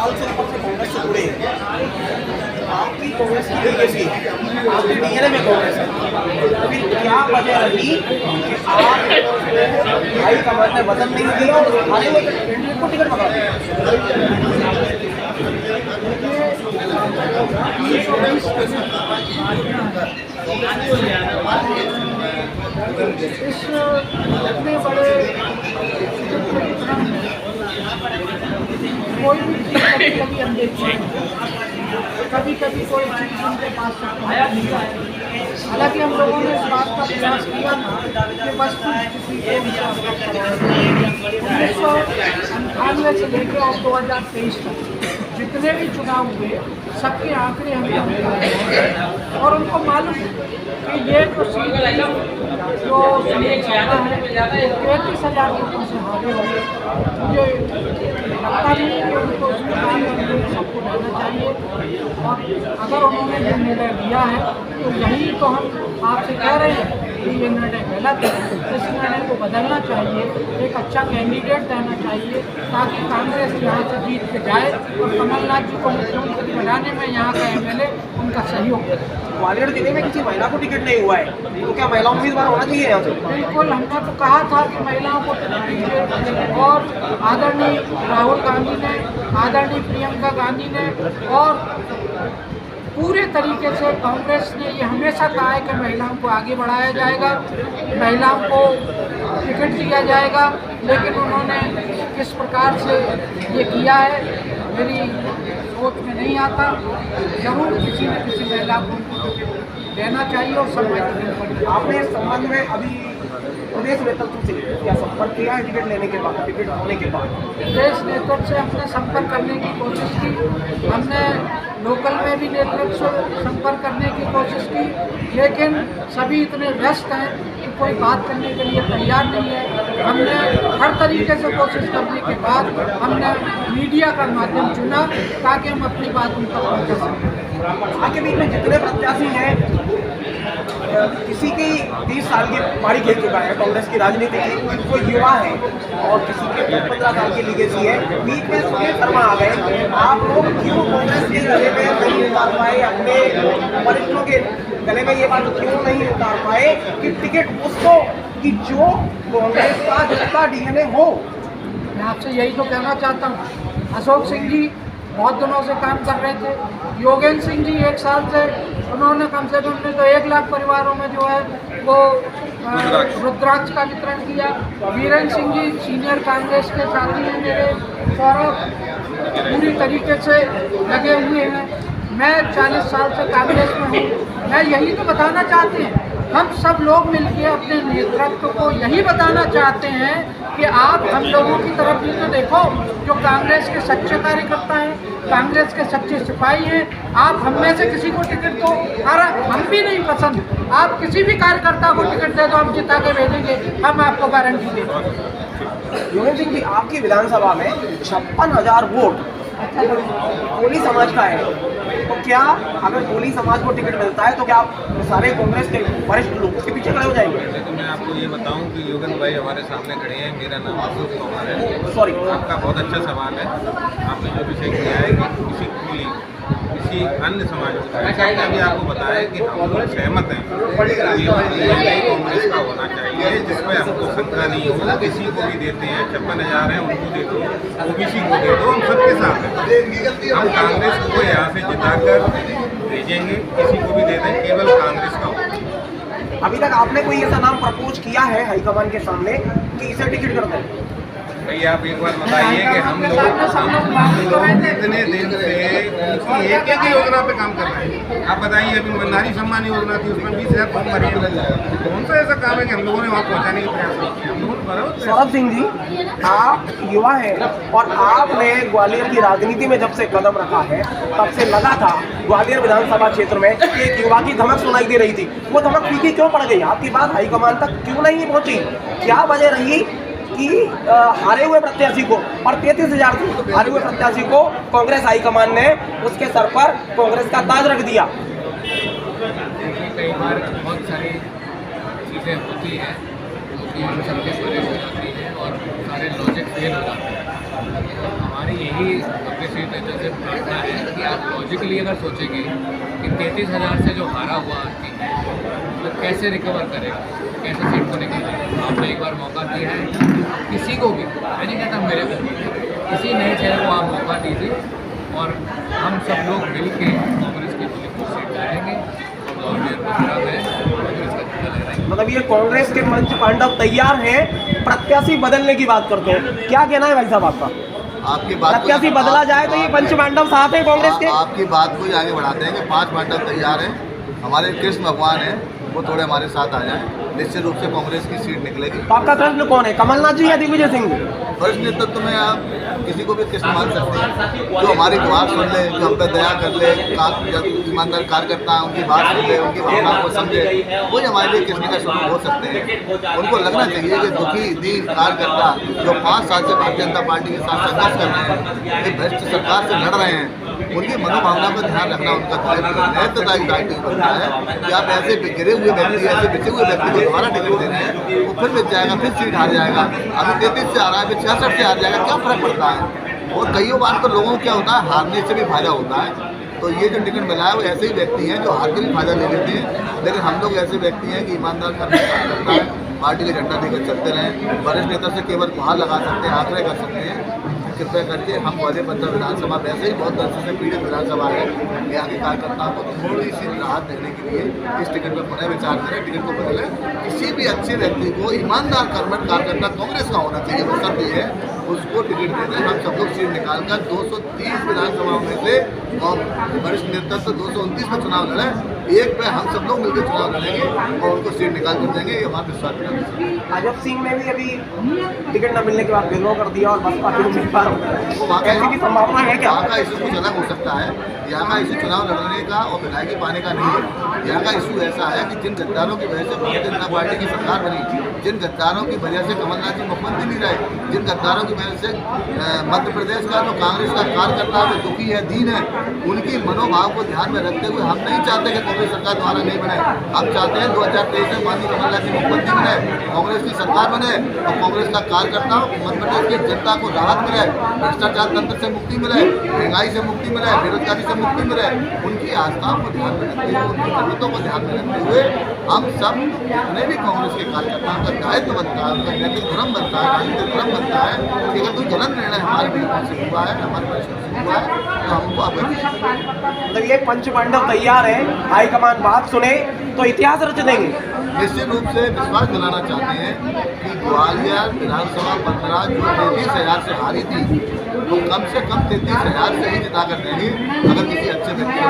साल से ऊपर से कांग्रेस से जुड़े हैं, आपकी कांग्रेस की लीगेसी है, आपके डीएनए में कांग्रेस है, फिर क्या वजह रही कि आप हाई कमान ने वजन नहीं दिया और हारे हुए कैंडिडेट को टिकट पकड़ा दिया? इस इतने बड़े कोई भी चीज़ कभी कभी अनदेखी है, कभी कभी कोई चीज़ उनके पास आया नहीं है। हालांकि हम लोगों ने इस बात का प्रयास किया था कि वस्तु स्थिति को 1998 से लेकर और 2023 तक जितने भी चुनाव हुए सबके आंकड़े हमने निकाले और उनको मालूम है कि ये जो सीट जो ज़्यादा है 33,000 लोगों से हारे हुए। मुझे लगता नहीं कि उनको सबको रहना चाहिए और अगर उन्होंने ये निर्णय लिया है तो यही तो हम आपसे कह रहे हैं कि ये निर्णय गलत है। इस निर्णय को बदलना चाहिए, एक अच्छा कैंडिडेट देना चाहिए ताकि कांग्रेस यहाँ से जीत के जाए और कमलनाथ जी को मुख्यमंत्री बनाने में यहाँ का एमएलए उनका सहयोग करे। ग्वालियर जिले में किसी महिला को टिकट नहीं हुआ है, तो क्या महिला उम्मीदवार होना चाहिए यहाँ से? बिल्कुल, हमने तो कहा था कि महिलाओं को टिकट दीजिए और आदरणीय राहुल गांधी ने, आदरणीय प्रियंका गांधी ने और पूरे तरीके से कांग्रेस ने ये हमेशा कहा है कि महिलाओं को आगे बढ़ाया जाएगा, महिलाओं को टिकट दिया जाएगा, लेकिन उन्होंने किस प्रकार से ये किया है मेरी सोच में नहीं आता। जरूर किसी न किसी महिला को देना चाहिए और सम्मान। आपने इस संबंध में अभी प्रदेश नेतृत्व से क्या संपर्क किया है टिकट लेने के बाद, टिकट होने के बाद? प्रदेश नेतृत्व से हमने संपर्क करने की कोशिश की, हमने लोकल में भी नेतृत्व से संपर्क करने की कोशिश की, लेकिन सभी इतने व्यस्त हैं कि कोई बात करने के लिए तैयार नहीं है। हमने हर तरीके से कोशिश करने के बाद हमने मीडिया का माध्यम चुना ताकि हम अपनी बात उन तक पहुँचा सकें। आपके बीच में जितने प्रत्याशी हैं, किसी की 30 साल की पारी खेल चुका है कांग्रेस की राजनीति की, कोई युवा है और किसी के 15 साल की लीगेसी है, बीच में सुनील शर्मा आ गए। आप लोग क्यों कांग्रेस के गले में नहीं उतार पाए, अपने वरिष्ठों के गले में ये बात क्यों नहीं उतार पाए कि टिकट उसको कि जो कांग्रेस का जिसका डीएनए हो? मैं आपसे यही तो कहना चाहता हूँ। अशोक सिंह जी बहुत दिनों से काम कर रहे थे, योगेंद्र सिंह जी 1 साल से उन्होंने कम से कम तो 1 लाख परिवारों में जो है वो रुद्राक्ष का वितरण किया। वीरेंद्र सिंह जी सीनियर कांग्रेस के साथी हैं मेरे, सौरभ पूरी तरीके से लगे हुए हैं। मैं 40 साल से कांग्रेस में हूँ। मैं यही तो बताना चाहते हैं, हम सब लोग मिलकर अपने नेतृत्व को यही बताना चाहते हैं कि आप हम लोगों की तरफ भी तो देखो, जो कांग्रेस के सच्चे कार्यकर्ता हैं, कांग्रेस के सच्चे सिपाही हैं। आप हम में से किसी को टिकट दो, हम भी नहीं पसंद, आप किसी भी कार्यकर्ता को टिकट दे दो, हम जिता के भेजेंगे, हम आपको गारंटी देते हैं। योगेंद्र सिंह जी, आपकी विधानसभा में 56,000 वोट कोली समाज का है, तो क्या अगर कोली समाज को टिकट मिलता है तो क्या आप सारे कांग्रेस के वरिष्ठ लोग उसके पीछे खड़े हो जाएंगे? लेकिन मैं आपको ये बताऊं कि योगेंद्र भाई हमारे सामने खड़े हैं। मेरा नाम अशोक कुमार है। सॉरी, आपका बहुत अच्छा सवाल है। आपने जो विषय किया है कि किसी कोली किसी अन्य समाज का, मैंने भी आपको बताया कि हम लोग सहमत हैं कांग्रेस का होना चाहिए, जिसमें हमको शंका नहीं हो। किसी को भी देते हैं, 56,000 हैं उनको दे दो, ओबीसी को दे दो, हम सबके साथ हैं। हम कांग्रेस को यहाँ से जिताकर भेजेंगे, किसी को भी दे दें, केवल कांग्रेस का हो। अभी तक आपने कोई ऐसा नाम प्रपोज किया है हाईकमान के सामने कि इसे टिकट कर दें? भैया आप एक बार बताइए कि हम लोग इतने दिन से उनकी एक योजना पे काम कर रहे हैं। आप बताइए, अभी नारी सम्मान योजना थी, उसमें 20,000 फॉर्म भरे। कौन सा ऐसा काम है कि हम लोगों ने वहाँ पहुँचाने की प्रयास नहीं किया? हम लोगों ने सौरभ सिंह जी, आप युवा हैं और आपने ग्वालियर की राजनीति में जब से कदम रखा है तब से लगा था ग्वालियर विधानसभा क्षेत्र में एक युवा की धमक सुनाई दे रही थी। वो धमक फीकी क्यों पड़ गई? आपकी बात हाईकमान तक क्यों नहीं पहुँची? क्या वजह रही कि हारे हुए प्रत्याशी को और 33,000 हारे हुए प्रत्याशी को कांग्रेस हाईकमान ने उसके सर पर कांग्रेस का ताज रख दिया? कई बार बहुत सारी चीज़ें होती हैं कि हम सबके परे हो जाती हैं और सारे लॉजिक फेल हो जाते हैं। हमारे हमारी यही अपने श्री नेता से प्रार्थना है कि आप लॉजिकली अगर सोचेंगे कि 33,000 से जो हारा हुआ टीम है वो कैसे रिकवर करेगा, कैसे सीट को निकालेगा। आपने एक बार मौका दिया है, किसी को भी, मैं नहीं कहता मेरे को, किसी नए चेहरे को आप मौका दीजिए और हम सब लोग मिल के कांग्रेस की सीट लड़ेंगे और मतलब ये कांग्रेस के मंच पांडव तैयार हैं, प्रत्याशी बदलने की बात करते हैं। क्या कहना है भाई साहब आपका? आपकी बात प्रत्याशी बदला जाए तो ये पंच पांडव साथ है कांग्रेस के? आपकी बात को ही आगे बढ़ाते हैं कि 5 पांडव तैयार हैं। हमारे कृष्ण भगवान हैं, वो थोड़े हमारे साथ आ जाएं, निश्चित रूप से कांग्रेस की सीट निकलेगी। तो आपका कृष्ण कौन है, कमलनाथ जी या दिग्विजय सिंह जी? वरिष्ठ नेतृत्व में आप किसी को भी कृष्ण मान सकते हैं, जो हमारी बात सुन ले, जो हम पे दया कर ले, ईमानदार कार्यकर्ता है, उनकी बात सुन ले, उनकी भावनाओं को समझे, वो हमारे लिए कृष्ण का स्वरूप हो सकते हैं। उनको लगना चाहिए कि दुखी दीन कार्यकर्ता जो 5 साल से भारतीय जनता पार्टी के साथ संघर्ष कर रहे हैं, एक भ्रष्ट सरकार से लड़ रहे हैं, उनकी मनोभावना का ध्यान रखना उनका दायित्व बनता है कि आप ऐसे गिरे हुए व्यक्ति, ऐसे बिछे हुए व्यक्ति को दोबारा टिकट दे रहे हैं, वो फिर बिछ जाएगा, फिर सीट हार जाएगा। अभी 33 से आ रहा है, फिर 66 से हार जाएगा, क्या फर्क पड़ता है? और कई बार तो लोगों को क्या होता है, हारने से भी फायदा होता है। तो ये जो टिकट मिला है वो ऐसे ही व्यक्ति हैं जो हार के भी फायदा ले लेते हैं, लेकिन हम लोग ऐसे व्यक्ति हैं कि ईमानदार करने का काम करता है, पार्टी का झंडा देकर चलते रहें। वरिष्ठ नेता से केवल गुहार लगा सकते हैं, आग्रह कर सकते हैं, कृपया करके हम पहले पंद्रह विधानसभा वैसे ही बहुत दर्शकों से पीड़ित विधानसभा है, यहाँ के कार्यकर्ताओं को थोड़ी सी राहत देने के लिए इस टिकट पर पुनः विचार करें, टिकट को बदलें। किसी भी अच्छे व्यक्ति को, ईमानदार कर्मठ कार्यकर्ता कांग्रेस का होना चाहिए, वो सब है, उसको टिकट देते हैं। हम सब लोग सीट निकालकर 230 विधानसभाओं में से और वरिष्ठ नेतृत्व 229 में चुनाव लड़े, एक पे हम सब लोग मिलकर चुनाव लड़ेंगे और उनको सीट निकाल कर देंगे, ये हमारा विश्वास है। अजब सिंह ने भी अभी टिकट न मिलने के बाद विद्रोह कर दिया और बसपा के उम्मीदवार हो गए, ऐसी की संभावना है क्या? यहाँ का इशू कुछ अलग हो सकता है, यहाँ का इशू चुनाव लड़ने का और विधायकी पाने का नहीं है। यहाँ का इशू ऐसा है कि जिन गद्दारों की वजह से भारतीय जनता पार्टी की सरकार बनी, जिन गद्दारों की वजह से कमलनाथ जी मुख्यमंत्री नहीं रहे, जिन गद्दारों की वजह से मध्य प्रदेश का जो कांग्रेस का कार्यकर्ता है, दुखी है, दीन है, उनकी मनोभाव को ध्यान में रखते हुए हम नहीं चाहते कि कांग्रेस सरकार द्वारा नहीं बने। हम चाहते हैं 2023 में माननीय कमलनाथ जी मुख्यमंत्री बने, कांग्रेस की सरकार बने और कांग्रेस का कार्यकर्ता मध्य प्रदेश की जनता को राहत मिले, भ्रष्टाचार तंत्र से मुक्ति मिले, महंगाई से मुक्ति मिले, बेरोजगारी से मुक्ति मिले। उनकी आस्थाओं को ध्यान में रखते हुए, उनकी जरूरतों को ध्यान में रखते हुए हम सब जितने भी कांग्रेस के कार्यकर्ताओं का दायित्व बनता है, उनका नैतिक धर्म बनता है, राजनीतिक धर्म बनता है कि अगर कोई गलत निर्णय हमारे बिल्कुल से हुआ है, हमारे परिषद से हुआ है, तो हमको मतलब ये पंच पांडव तैयार है, हाईकमान बात सुने तो इतिहास रच देंगे। निश्चित रूप से विश्वास दिलाना चाहते हैं कि ग्वालियर विधानसभा 15 जो 33,000 से हारी थी, तो कम से कम 33,000 से ही जिता कर देंगे अगर किसी अच्छे व्यक्ति को